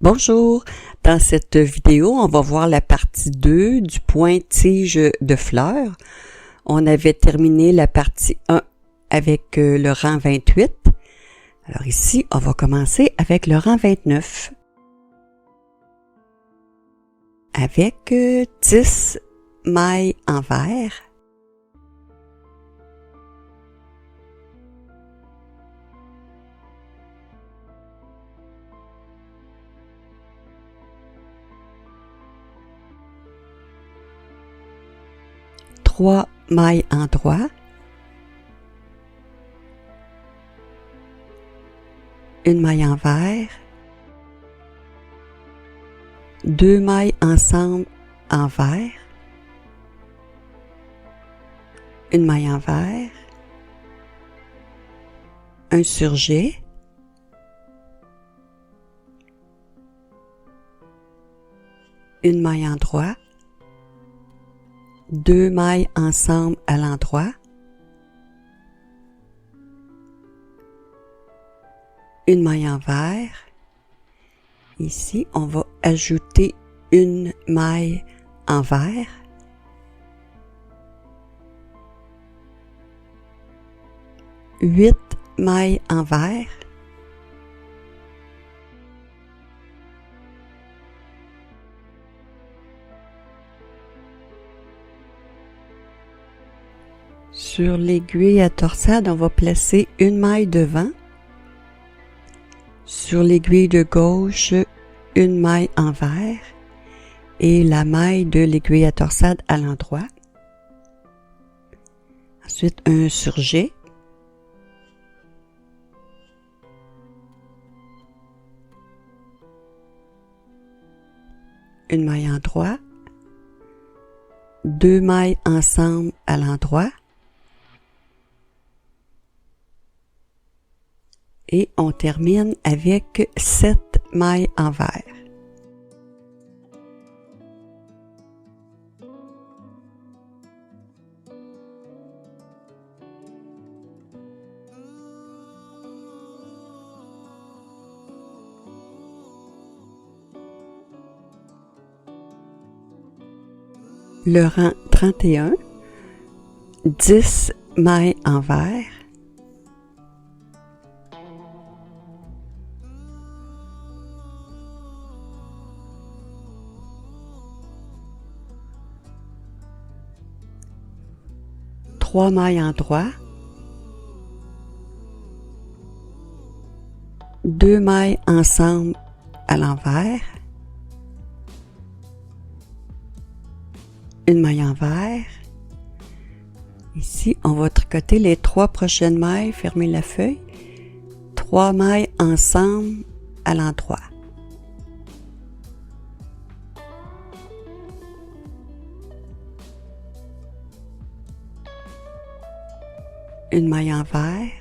Bonjour! Dans cette vidéo, on va voir la partie 2 du point tige de fleurs. On avait terminé la partie 1 avec le rang 28. Alors ici, on va commencer avec le rang 29. Avec 10 mailles en vert. Trois mailles en droit, une maille en vert, deux mailles ensemble en vert, une maille en vert, un surjet, une maille en droit, deux mailles ensemble à l'endroit, une maille en vert. Ici, on va ajouter une maille en vert, huit mailles en vert, sur l'aiguille à torsade, on va placer une maille devant. Sur l'aiguille de gauche, une maille en vert et la maille de l'aiguille à torsade à l'endroit. Ensuite, un surjet. Une maille en droit. Deux mailles ensemble à l'endroit. Et on termine avec 7 mailles en vert. Le rang 31, 10 mailles en vert. Trois mailles en droit, deux mailles ensemble à l'envers, une maille en vert. Ici, on va tricoter les trois prochaines mailles, fermer la feuille, trois mailles ensemble à l'endroit. Une maille en vert,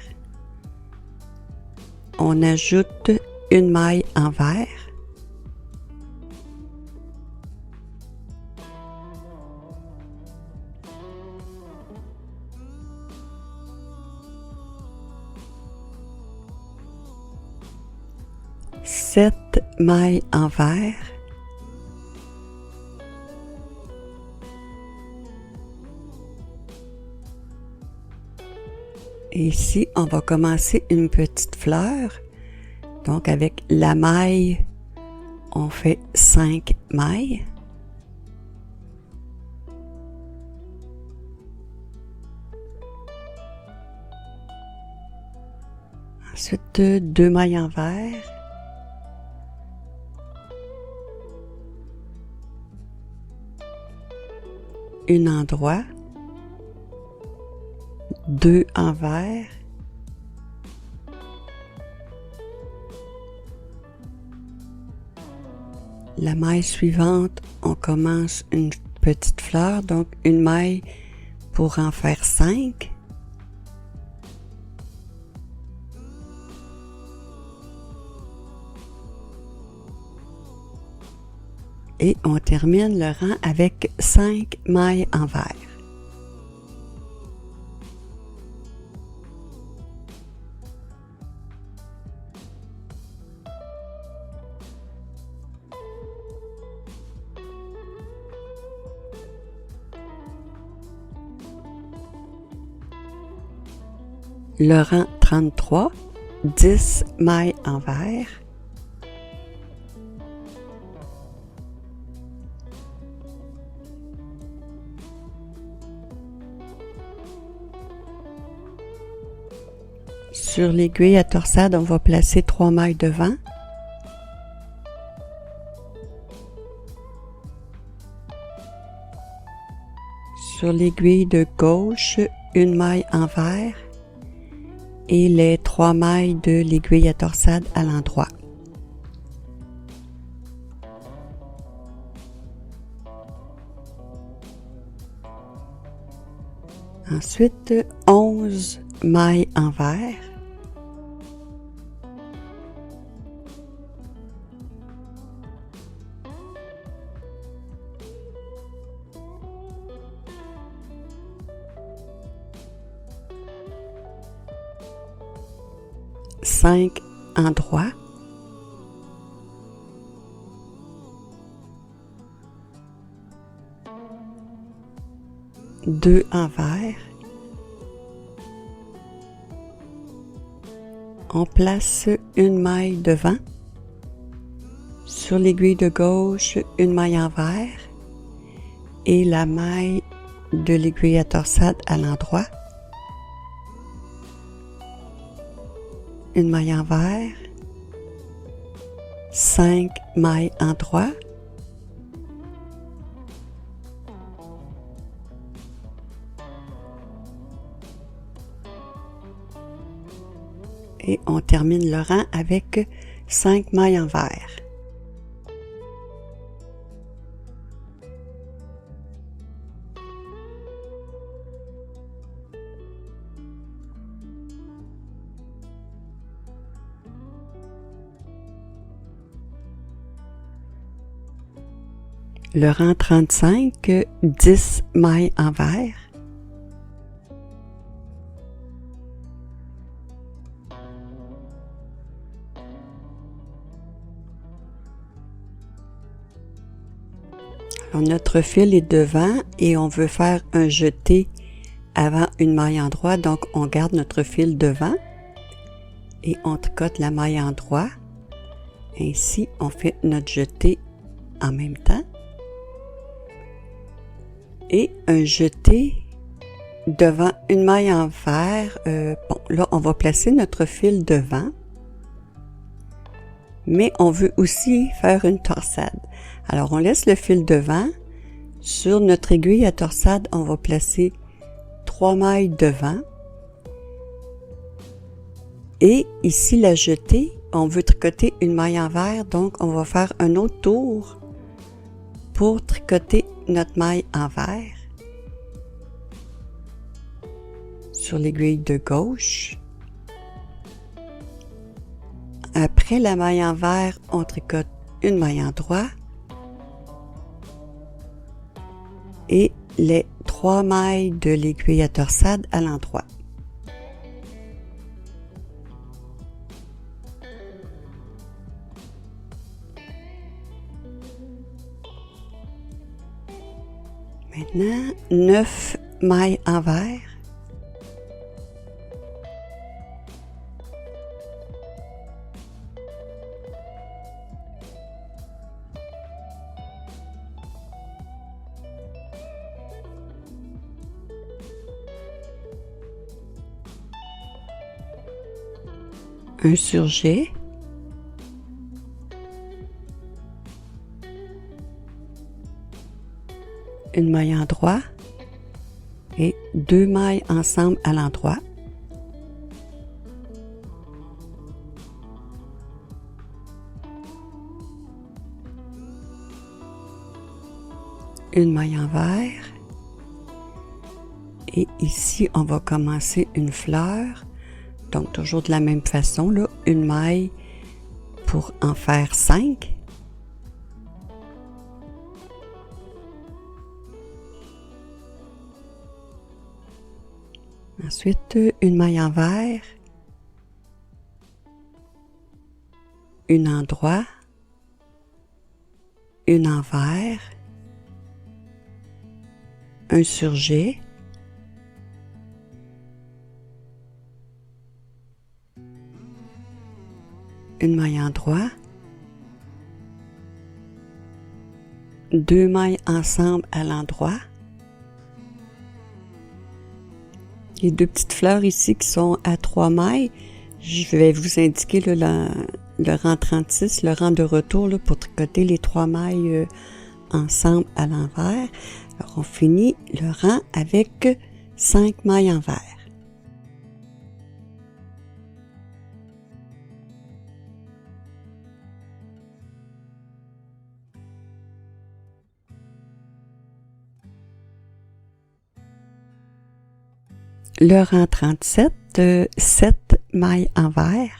on ajoute une maille en vert, sept mailles en vert, et ici, on va commencer une petite fleur. Donc, avec la maille, on fait 5 mailles. Ensuite, deux mailles en vert. Une en droit. Deux en vert. La maille suivante, on commence une petite fleur, donc une maille pour en faire 5. Et on termine le rang avec 5 mailles en vert. le rang 33, 10 mailles envers, sur l'aiguille à torsade, on va placer 3 mailles devant, sur l'aiguille de gauche, une maille envers et les 3 mailles de l'aiguille à torsade à l'endroit. Ensuite, 11 mailles envers. Cinq endroits. Deux envers. On place une maille devant. Sur l'aiguille de gauche, une maille envers et la maille de l'aiguille à torsade à l'endroit. Une maille envers, 5 mailles endroits, et on termine le rang avec 5 mailles envers. Le rang 35, 10 mailles envers. Alors, notre fil est devant et on veut faire un jeté avant une maille endroit, donc on garde notre fil devant et on tricote la maille endroit. Ainsi, on fait notre jeté en même temps. Et un jeté devant une maille envers. Bon, là, on va placer notre fil devant. Mais on veut aussi faire une torsade. Alors, on laisse le fil devant. Sur notre aiguille à torsade, on va placer 3 mailles devant. Et ici, la jetée, on veut tricoter une maille envers. Donc, on va faire un autre tour pour tricoter notre maille envers sur l'aiguille de gauche. Après la maille envers, on tricote une maille endroit et les 3 mailles de l'aiguille à torsade à l'endroit. Maintenant, 9 mailles envers. Un surjet. Une maille endroit et 2 mailles ensemble à l'endroit. Une maille envers et ici on va commencer une fleur, donc toujours de la même façon là, une maille pour en faire 5. Ensuite, une maille envers, une endroit, une envers, un surjet, une maille en droit, 2 mailles ensemble à l'endroit, les 2 petites fleurs ici qui sont à 3 mailles, je vais vous indiquer là, le rang 36, le rang de retour là, pour tricoter les 3 mailles ensemble à l'envers. Alors on finit le rang avec 5 mailles envers. Le rang 37, 7 mailles envers.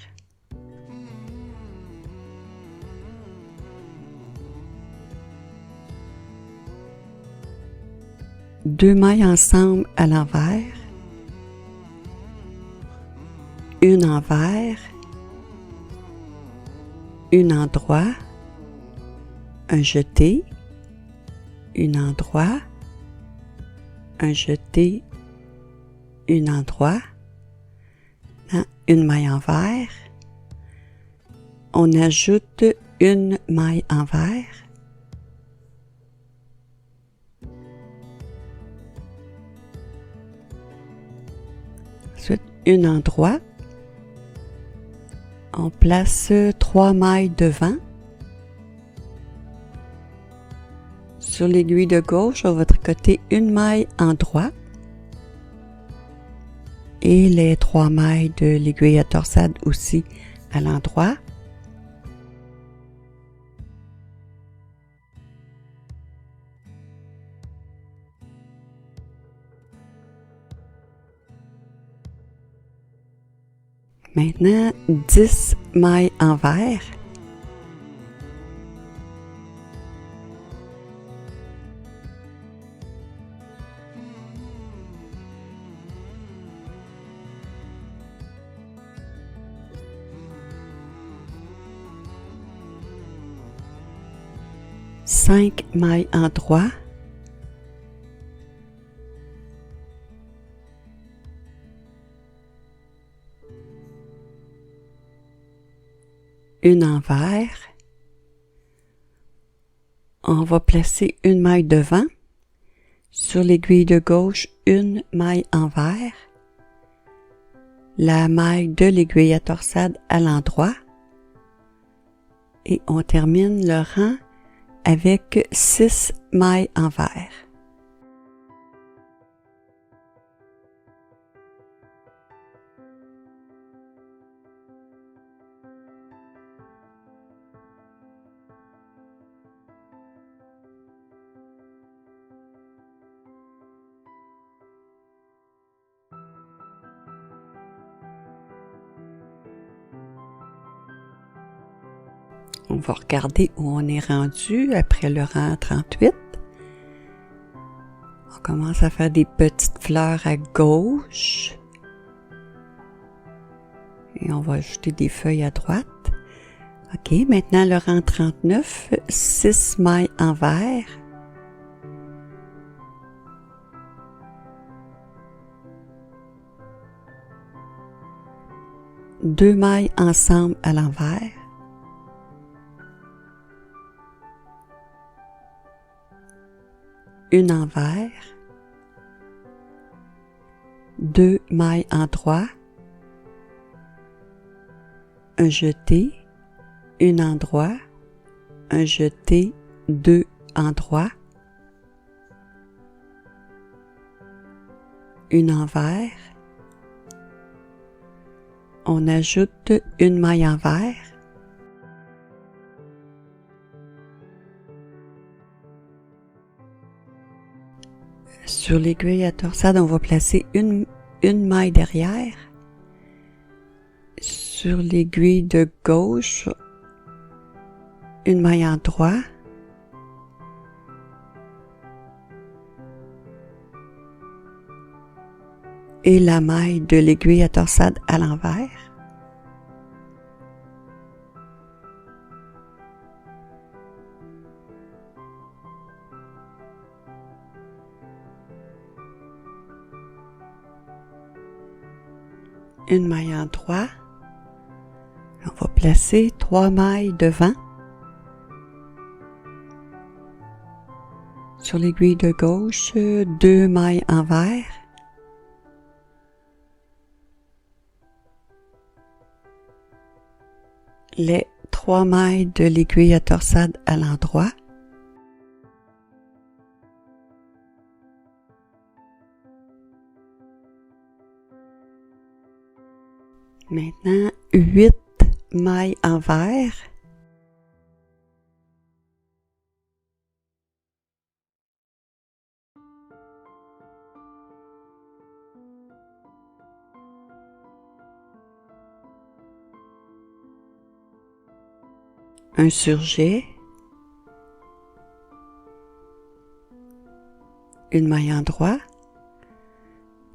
Deux mailles ensemble à l'envers, une envers, une en droit, un jeté, une en droit, un jeté, une en droit, une maille envers, on ajoute une maille envers, ensuite une en droit, on place 3 mailles devant, sur l'aiguille de gauche on va tricoter une maille en droit, et les 3 mailles de l'aiguille à torsade aussi à l'endroit. Maintenant, 10 mailles envers. Cinq mailles en droit, une envers, on va placer une maille devant, sur l'aiguille de gauche une maille envers, la maille de l'aiguille à torsade à l'endroit, et on termine le rang avec 6 mailles envers. On va regarder où on est rendu après le rang 38. On commence à faire des petites fleurs à gauche. Et on va ajouter des feuilles à droite. OK, maintenant le rang 39, 6 mailles envers. Deux mailles ensemble à l'envers. Une envers, 2 mailles en droit, un jeté, une en droit, un jeté, 2 en droit, une envers, on ajoute une maille envers, sur l'aiguille à torsade, on va placer une maille derrière. Sur l'aiguille de gauche, une maille en droit. Et la maille de l'aiguille à torsade à l'envers. Une maille en droit, on va placer 3 mailles devant. Sur l'aiguille de gauche, 2 mailles envers. Les 3 mailles de l'aiguille à torsade à l'endroit. Maintenant, 8 mailles envers. Un surjet. Une maille endroit.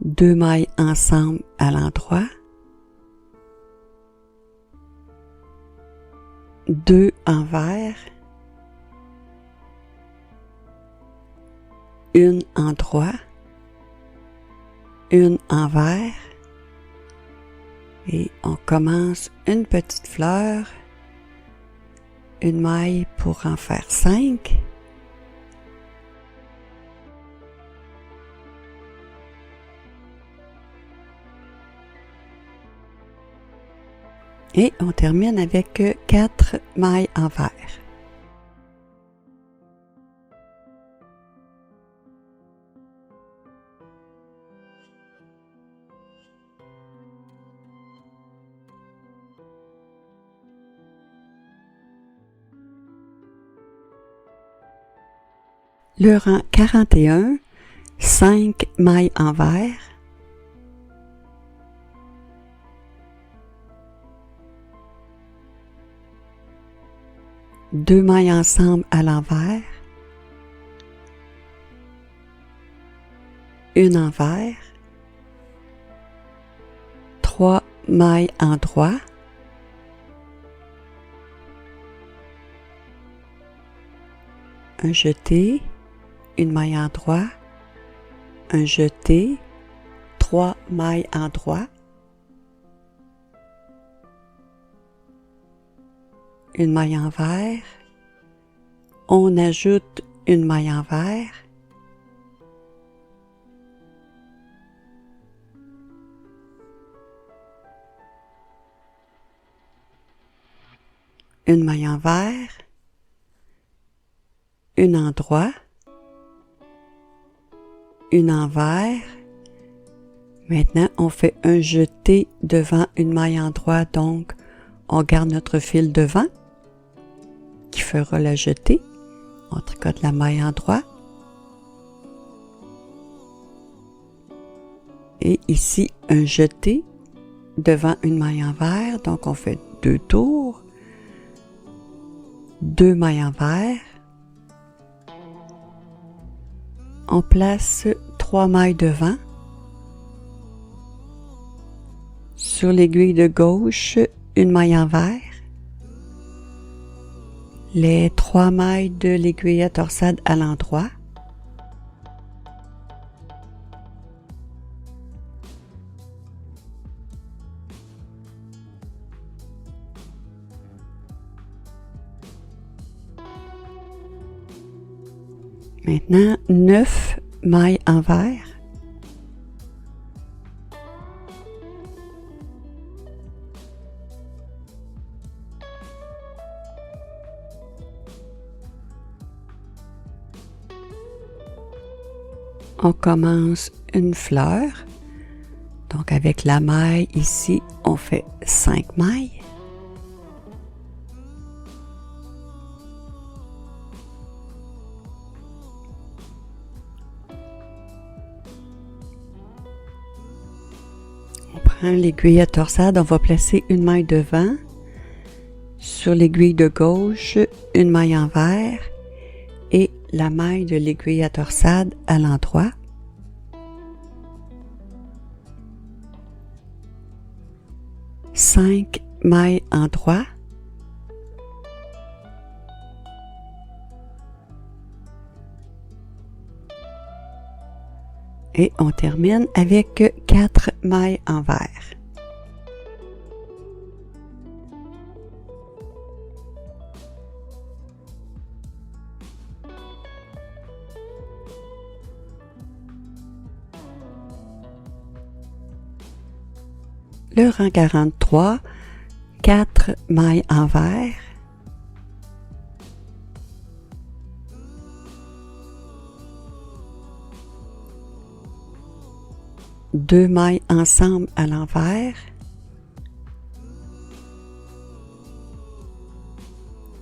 2 mailles ensemble à l'endroit. 2 envers, 1 endroit, 1 envers, et on commence une petite fleur, une maille pour en faire 5. Et on termine avec 4 mailles envers. Le rang 41, 5 mailles envers. Deux mailles ensemble à l'envers, une envers, 3 mailles en droit, un jeté, une maille en droit, un jeté, 3 mailles en droit, une maille envers, on ajoute une maille envers, une maille envers, une endroit, une envers. Maintenant, on fait un jeté devant une maille endroit, donc on garde notre fil devant qui fera la jetée. On tricote la maille endroit. Et ici, un jeté devant une maille envers, donc on fait 2 tours, 2 mailles envers. On place 3 mailles devant. Sur l'aiguille de gauche, une maille envers. Les 3 mailles de l'aiguille à torsade à l'endroit. Maintenant, 9 mailles envers. On commence une fleur. Donc avec la maille ici, on fait 5 mailles. On prend l'aiguille à torsade, on va placer une maille devant. Sur l'aiguille de gauche, une maille envers et la maille de l'aiguille à torsade à l'endroit. Cinq mailles en droit. Et on termine avec 4 mailles envers. Le rang 43, 4 mailles envers, deux mailles ensemble à l'envers,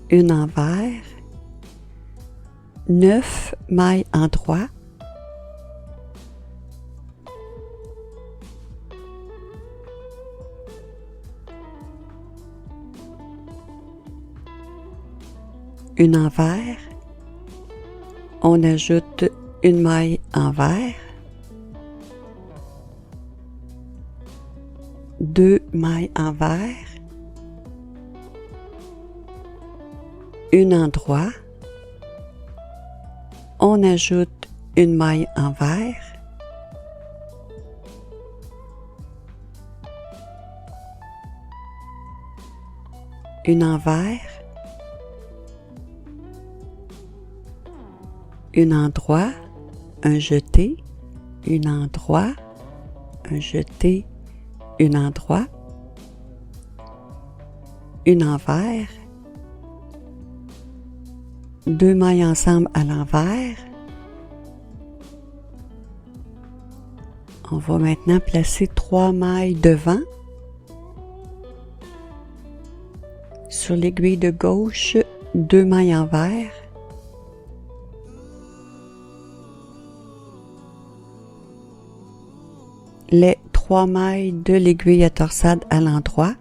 une envers, 9 mailles en droit, une envers, on ajoute une maille envers, deux mailles envers, une en droit, on ajoute une maille envers, une envers, une en droit, un jeté, une en droit, un jeté, une en droit, une envers, deux mailles ensemble à l'envers. On va maintenant placer 3 mailles devant. Sur l'aiguille de gauche, 2 mailles envers. Les 3 mailles de l'aiguille à torsade à l'endroit.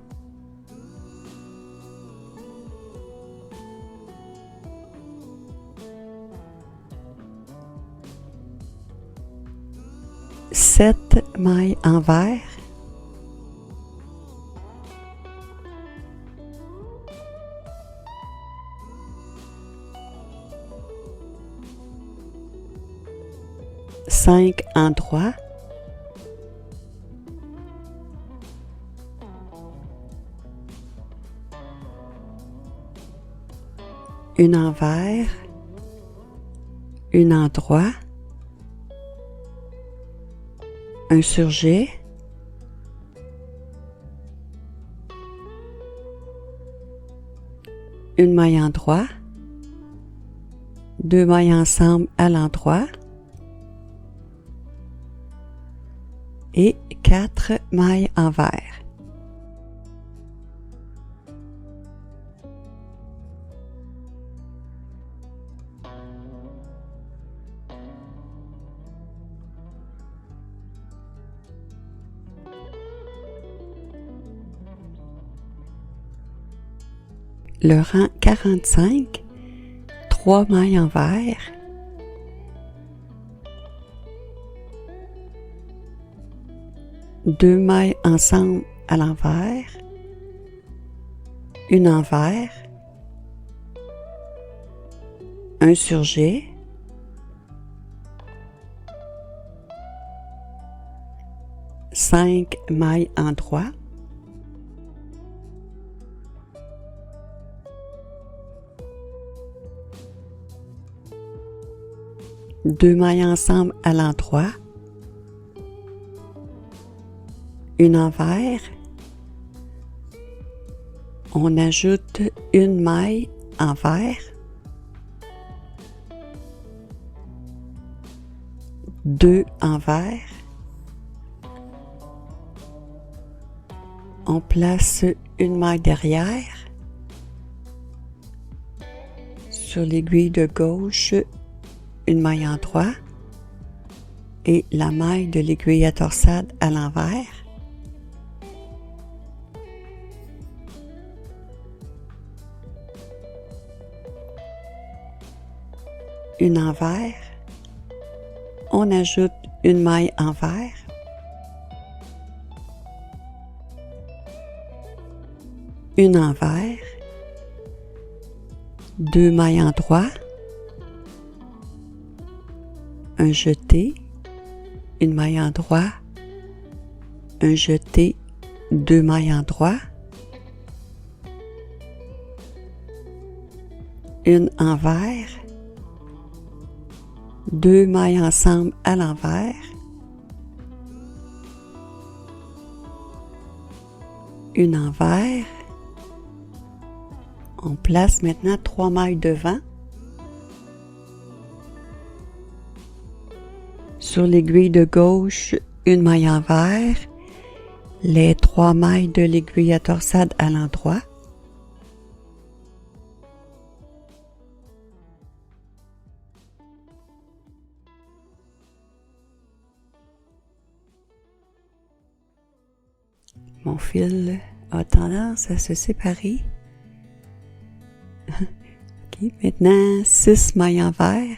Sept mailles envers. Cinq en droit. Une envers, une en droit, un surjet, une maille en droit, deux mailles ensemble à l'endroit et 4 mailles envers. Le rang 45, 3 mailles envers, deux mailles ensemble à l'envers, une envers, un surjet, cinq mailles en droit, deux mailles ensemble à l'endroit, une envers, on ajoute une maille envers, deux envers, on place une maille derrière, sur l'aiguille de gauche, une maille en droit et la maille de l'aiguille à torsade à l'envers. Une envers, on ajoute une maille envers, une envers, deux mailles en droit, un jeté, une maille en droit, un jeté, deux mailles en droit, une envers, deux mailles ensemble à l'envers, une envers. On place maintenant 3 mailles devant. Sur l'aiguille de gauche, une maille envers, les 3 mailles de l'aiguille à torsade à l'endroit. Mon fil a tendance à se séparer. Ok, maintenant 6 mailles envers.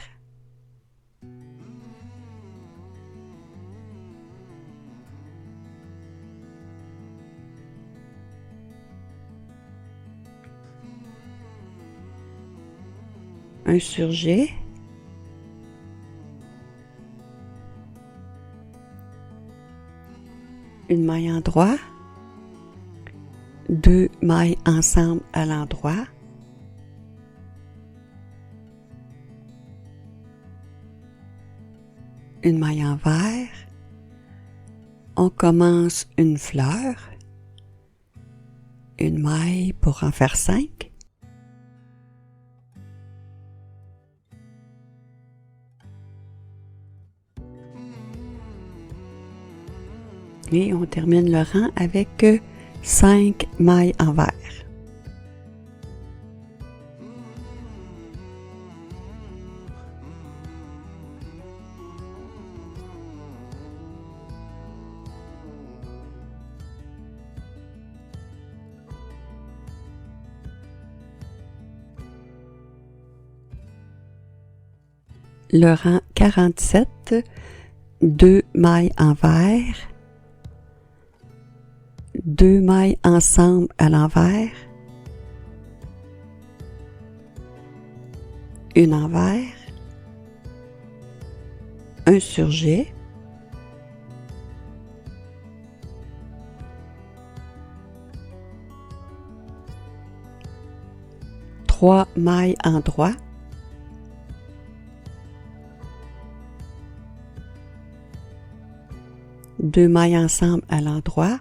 Un surjet. Une maille en droit. 2 mailles ensemble à l'endroit. Une maille envers. On commence une fleur. Une maille pour en faire 5. Et on termine le rang avec 5 mailles envers. Le rang 47, 2 mailles envers, 2 mailles ensemble à l'envers, une envers, un surjet, trois mailles en droit, deux mailles ensemble à l'endroit,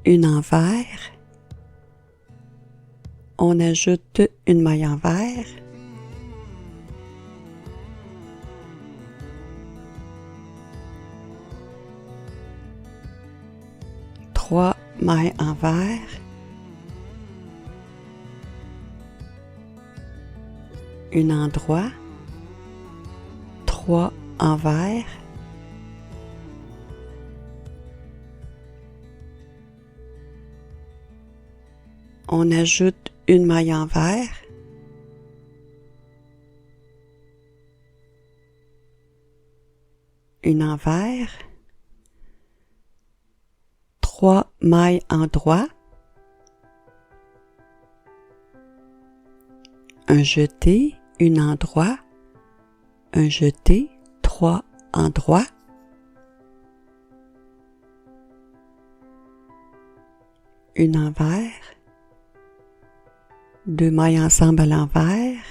une envers, on ajoute une maille envers, trois mailles envers, une endroit, trois envers, on ajoute une maille envers, une envers, trois mailles en droit, un jeté, une endroit, un jeté, trois en droit, une envers, deux mailles ensemble à l'envers,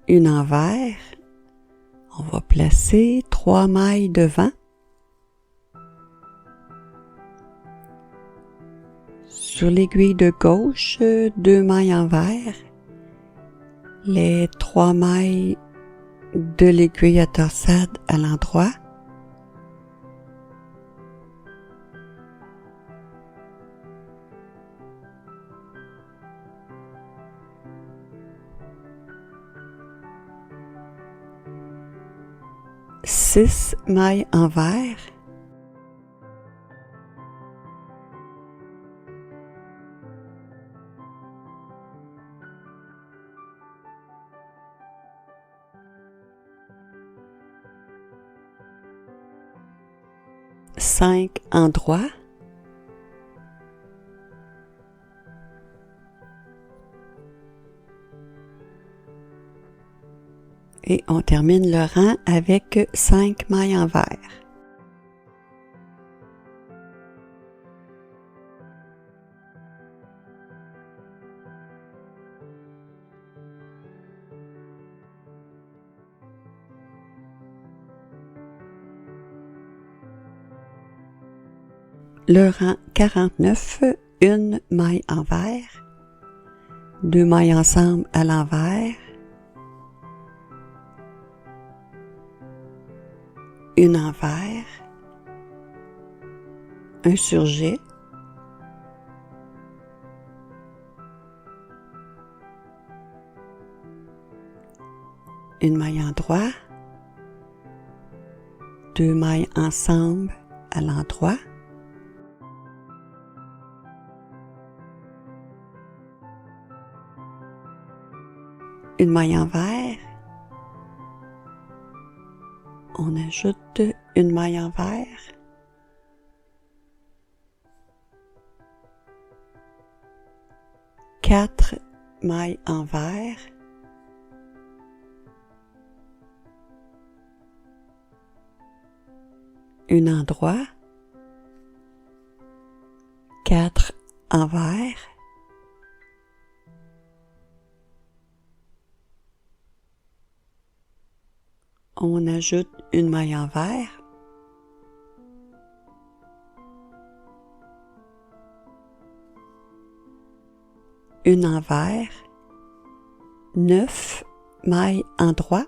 une envers, on va placer trois mailles devant, sur l'aiguille de gauche, deux mailles envers, les trois mailles de l'aiguille à torsade à l'endroit, six mailles envers, cinq en droit, et on termine le rang avec 5 mailles envers. Le rang 49, une maille envers, 2 mailles ensemble à l'envers, une envers, un surjet, une maille endroit, 2 mailles ensemble à l'endroit, une maille envers, on ajoute une maille envers, quatre mailles envers, une endroit, 4 envers, on ajoute une maille envers, une envers, 9 mailles endroit,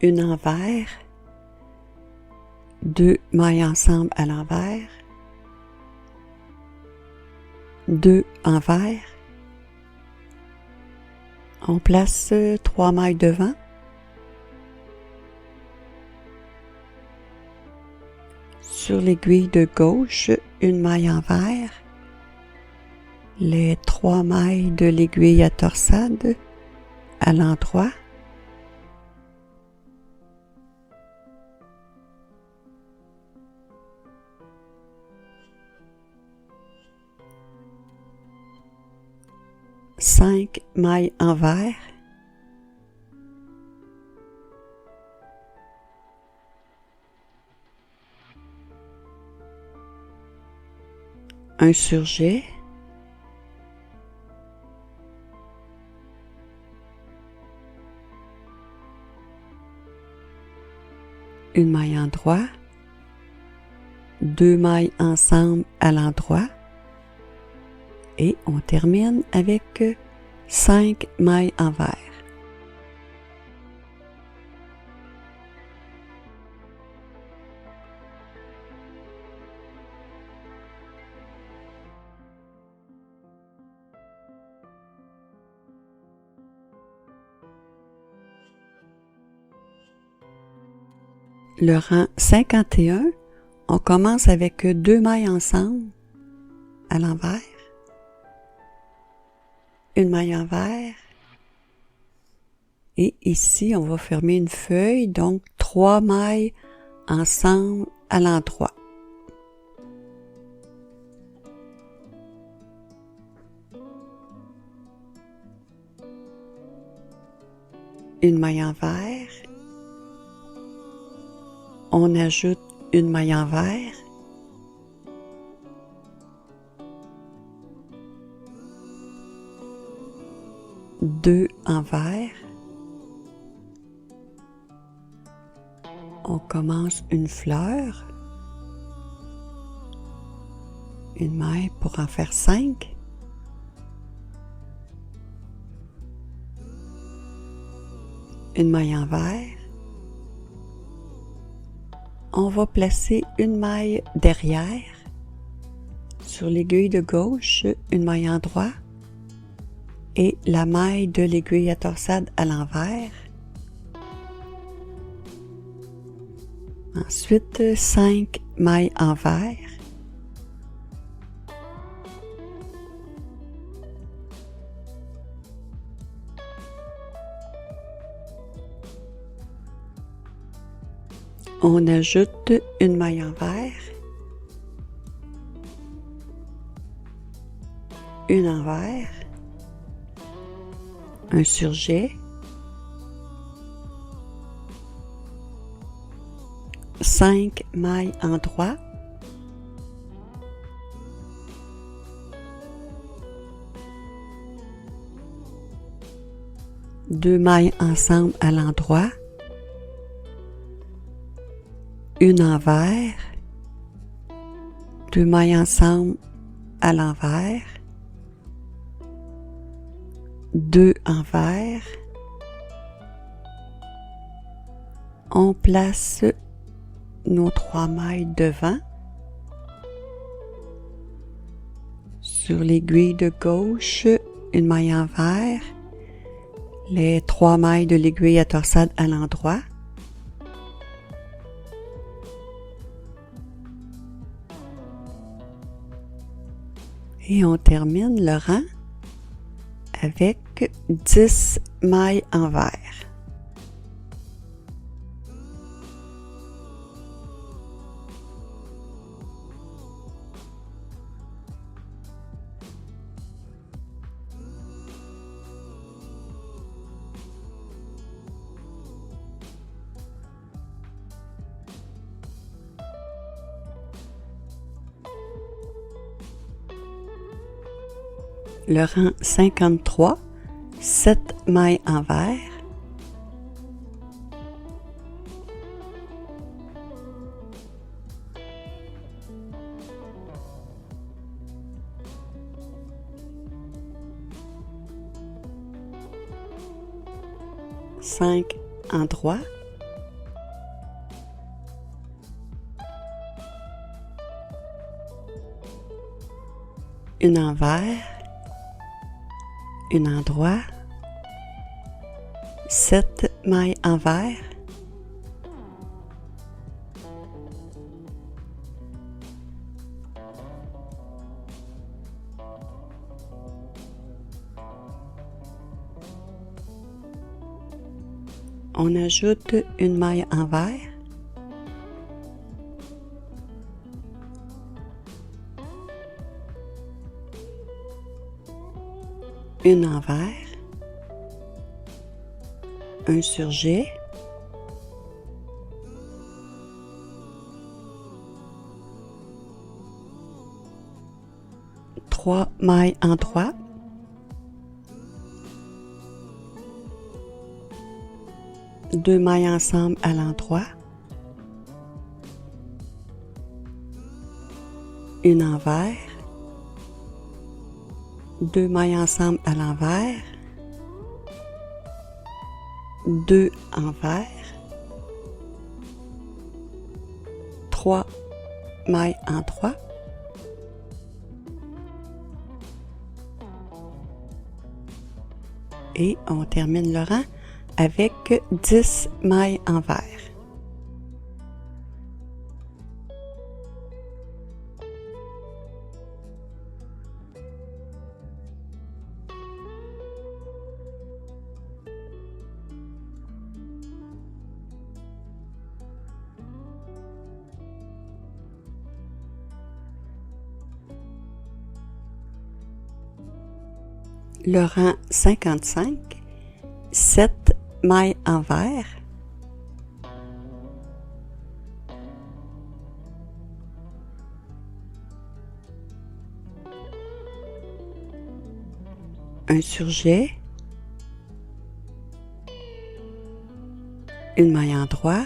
une envers, 2 mailles ensemble à l'envers, 2 envers, on place 3 mailles devant, sur l'aiguille de gauche, une maille envers, les 3 mailles de l'aiguille à torsade à l'endroit, cinq mailles envers, un surjet, une maille endroit, 2 mailles ensemble à l'endroit et on termine avec 5 mailles envers. Le rang 51, on commence avec 2 mailles ensemble à l'envers, une maille envers, et ici on va fermer une feuille, donc 3 mailles ensemble à l'endroit. Une maille envers, on ajoute une maille envers, deux envers, on commence une fleur, une maille pour en faire 5, une maille envers, on va placer une maille derrière, sur l'aiguille de gauche, une maille endroit et la maille de l'aiguille à torsade à l'envers. Ensuite, 5 mailles envers. On ajoute une maille envers, une envers, un surjet, 5 mailles endroit, 2 mailles ensemble à l'endroit, une envers, 2 mailles ensemble à l'envers, 2 envers, on place nos 3 mailles devant, sur l'aiguille de gauche, une maille envers, les 3 mailles de l'aiguille à torsade à l'endroit, et on termine le rang avec 10 mailles envers. Le rang 53, 7 mailles envers, cinq endroits, une envers, une endroit, 7 mailles envers, on ajoute une maille envers, une envers, un surjet, trois mailles endroits, deux mailles ensemble à l'endroit, une envers, deux mailles ensemble à l'envers, deux envers, trois mailles endroits, et on termine le rang avec 10 mailles envers. Le rang 55, 7 mailles envers, un surjet, une maille endroit,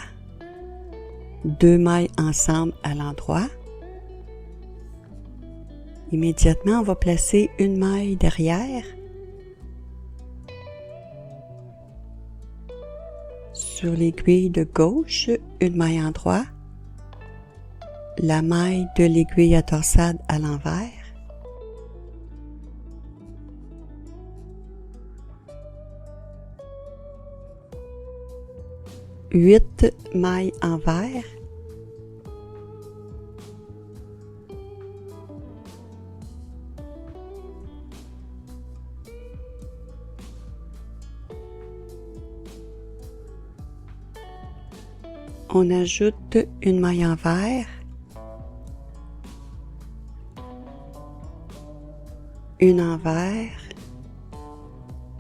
deux mailles ensemble à l'endroit. Immédiatement, on va placer une maille derrière, sur l'aiguille de gauche, une maille endroit, la maille de l'aiguille à torsade à l'envers, huit mailles envers, on ajoute une maille envers, une envers,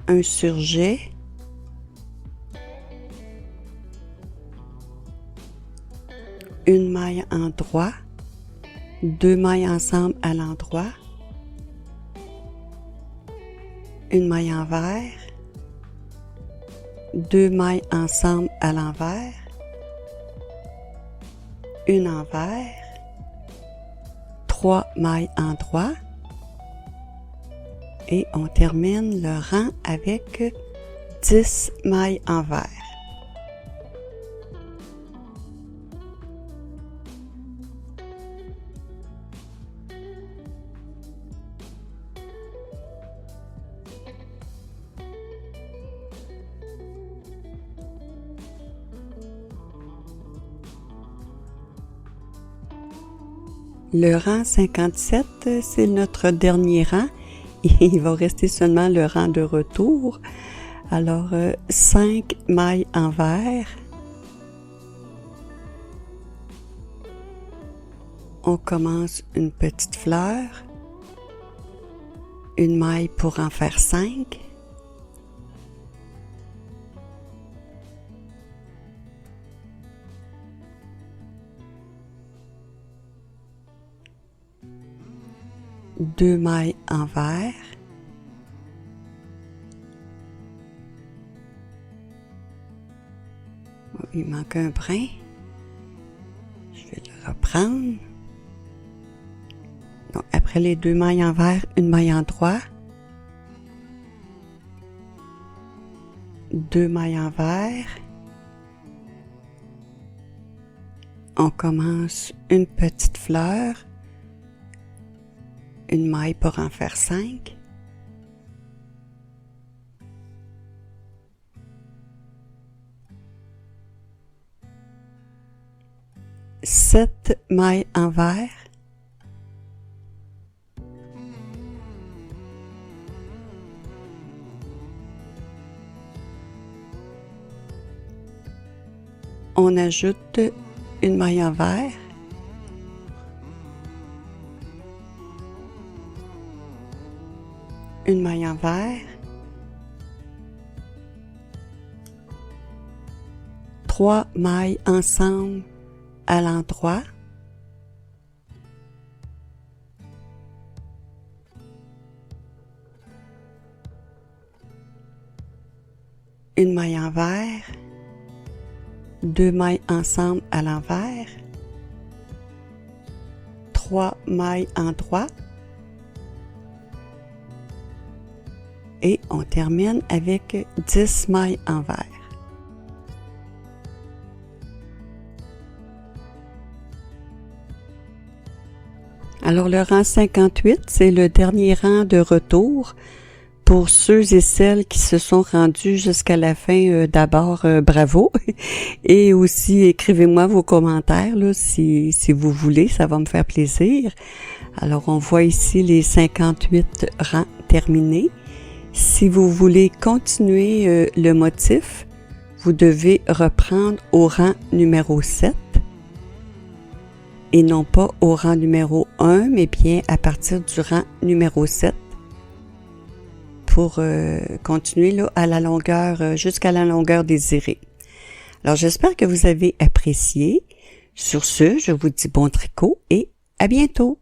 un surjet, une maille endroit, deux mailles ensemble à l'endroit, une maille envers, 2 mailles ensemble à l'envers, une envers, 3 mailles en droit et on termine le rang avec 10 mailles envers. Le rang 57, c'est notre dernier rang. Il va rester seulement le rang de retour. Alors, 5 mailles envers. On commence une petite fleur. Une maille pour en faire 5. Deux mailles envers, il manque un brin, je vais le reprendre. Donc, après les 2 mailles envers, une maille en droit, 2 mailles envers, on commence une petite fleur, une maille pour en faire 5. Sept mailles envers. On ajoute une maille envers. Une maille envers, 3 mailles ensemble à l'endroit, une maille envers, 2 mailles ensemble à l'envers, 3 mailles en droit, et on termine avec 10 mailles envers. Alors le rang 58, c'est le dernier rang de retour. Pour ceux et celles qui se sont rendus jusqu'à la fin, d'abord, bravo. Et aussi, écrivez-moi vos commentaires là, si vous voulez, ça va me faire plaisir. Alors on voit ici les 58 rangs terminés. Si vous voulez continuer le motif, vous devez reprendre au rang numéro 7 et non pas au rang numéro 1, mais bien à partir du rang numéro 7 pour continuer là, à la longueur, jusqu'à la longueur désirée. Alors j'espère que vous avez apprécié. Sur ce, je vous dis bon tricot et à bientôt!